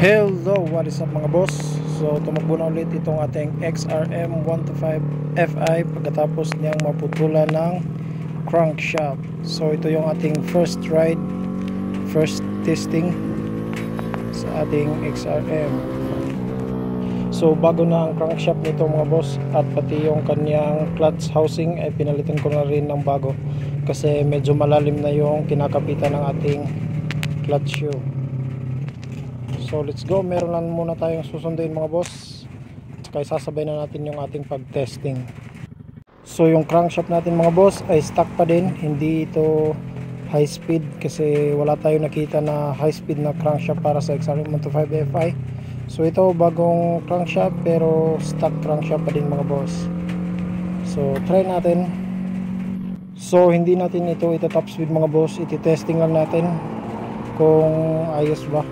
Hello, what is up mga boss? So tumakbo na ulit itong ating XRM 125 Fi pagkatapos niyang maputulan ng crankshaft. So ito yung ating first ride, first testing sa ating XRM. So bago na ang crankshaft nito mga boss, at pati yung kanyang clutch housing ay pinalitan ko na rin ng bago kasi medyo malalim na yung kinakapitan ng ating clutch shoe. So let's go, meron lang muna tayong susunduin mga boss, kaya sasabay na natin yung ating pag-testing. So yung crankshaft natin mga boss ay stock pa din, hindi ito high speed kasi wala tayong nakita na high speed na crankshaft para sa XRM 125 Fi. So ito bagong crankshaft pero stock crankshaft pa din mga boss. So try natin. So hindi natin ito top speed mga boss, iti-testing lang natin kung ayos ba.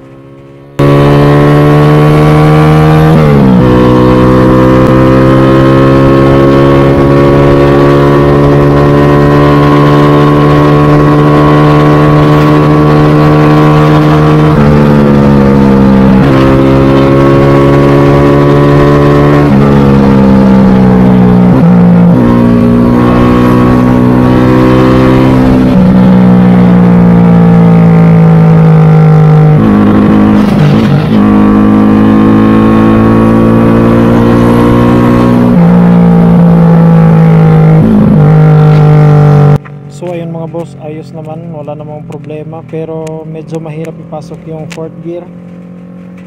So ayun mga boss, ayos naman, wala namang problema, pero medyo mahirap ipasok yung fourth gear.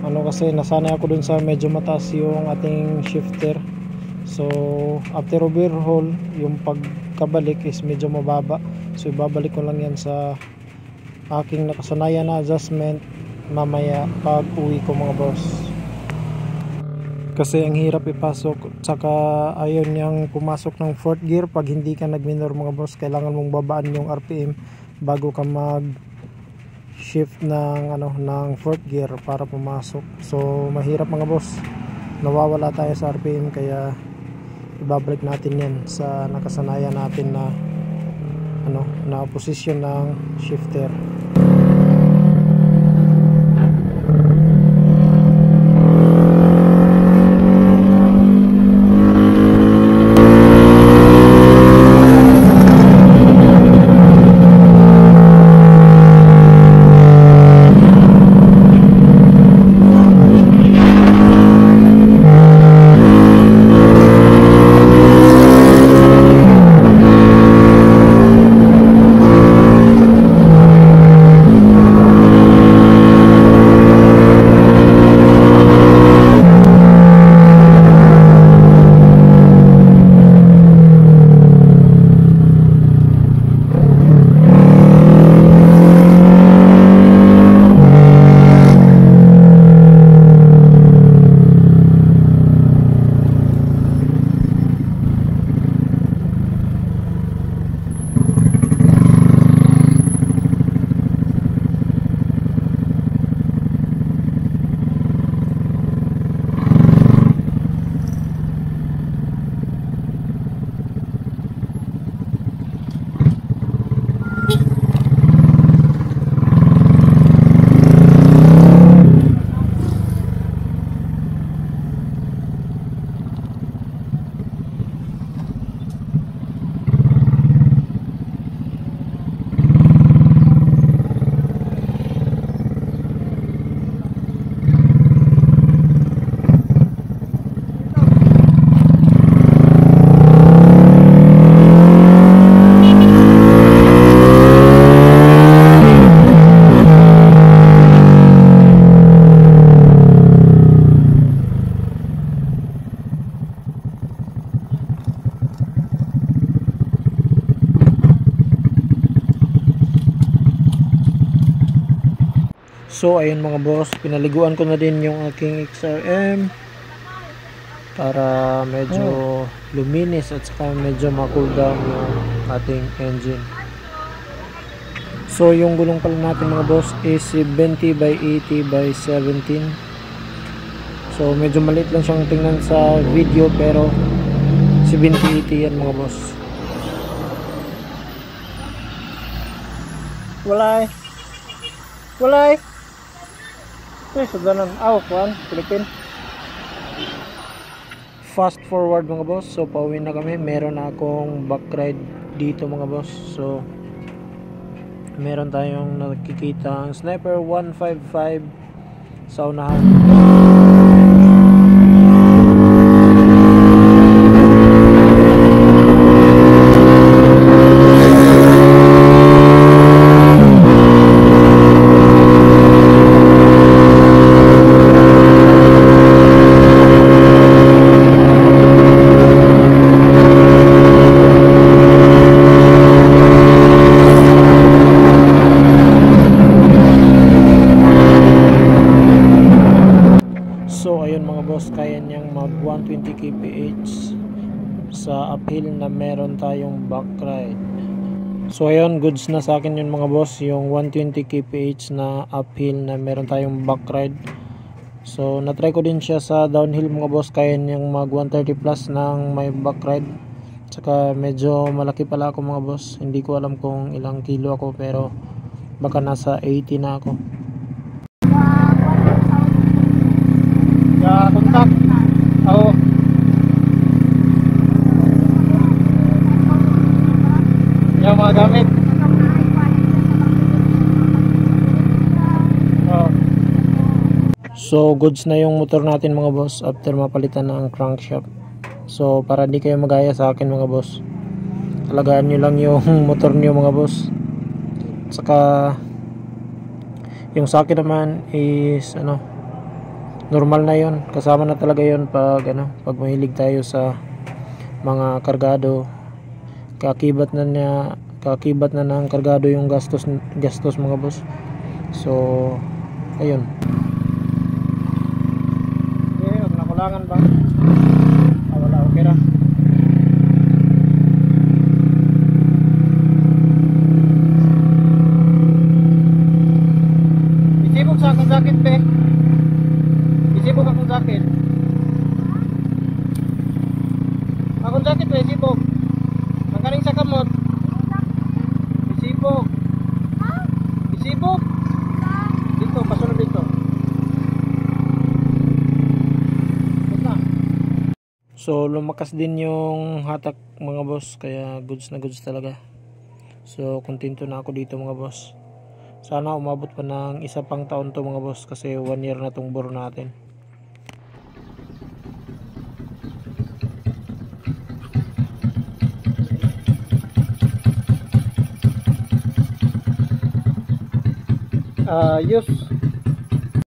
Kasi nasanay ako dun sa medyo mataas yung ating shifter. So after overhaul, yung pagkabalik is medyo mababa. So ibabalik ko lang yan sa aking nakasanayan na adjustment mamaya pag uwi ko mga boss. Kasi ang hirap ipasok, tsaka ayaw niyang pumasok ng fourth gear pag hindi ka nag-minor mga boss. Kailangan mong babaan yung RPM bago ka mag shift ng fourth gear para pumasok. So mahirap mga boss, nawawala tayo sa RPM, kaya ibabalik natin yan sa nakasanayan natin na position ng shifter. So ayun mga boss, pinaliguan ko na din yung aking XRM para medyo luminis at saka medyo ma-cool down yung ating engine. So yung gulong pala natin mga boss is 70/80/17. So medyo maliit lang siyang tingnan sa video, pero 70/80 yan mga boss. Walay Sudanan. Kuan, Philippine. Fast forward mga boss. So pauwi na kami. Meron na akong back ride dito mga boss. So meron tayong nakikita ang Sniper 155 sa unahan. So ayun mga boss, kaya niyang mag 120 kph sa uphill na meron tayong back ride. So ayun, goods na sa akin yun mga boss, yung 120 kph na uphill na meron tayong back ride. So natry ko din siya sa downhill mga boss, kaya niyang mag 130 plus ng may back ride. Tsaka medyo malaki pala ako mga boss, hindi ko alam kung ilang kilo ako, pero baka nasa 80 na ako. Kontak. Oo. Yung mga gamit. Oo. So goods na yung motor natin mga boss after mapalitan na ang crankshaft. So para di kayo magaya sa akin mga boss, alagaan nyo lang yung motor nyo mga boss. Saka yung sa akin naman is normal na yon, kasama na talaga yon pag pag mahilig tayo sa mga kargado. Kakibat na ng kargado yung gastos mga boss. So ayun, nakulangan ba? Wala, okay ra. Isibog sa akong jacket pe. Isibog akong jacket. Akong jacket ba isibog? Ang kaning sa kamot. Isibog. Isibog. Dito, pasunod dito. Basta. So lumakas din yung hatak mga boss, kaya goods na goods talaga. So kontento na ako dito mga boss. Sana umabot pa ng isa pang taon to mga boss, kasi 1 year na tong buro natin. Ayos.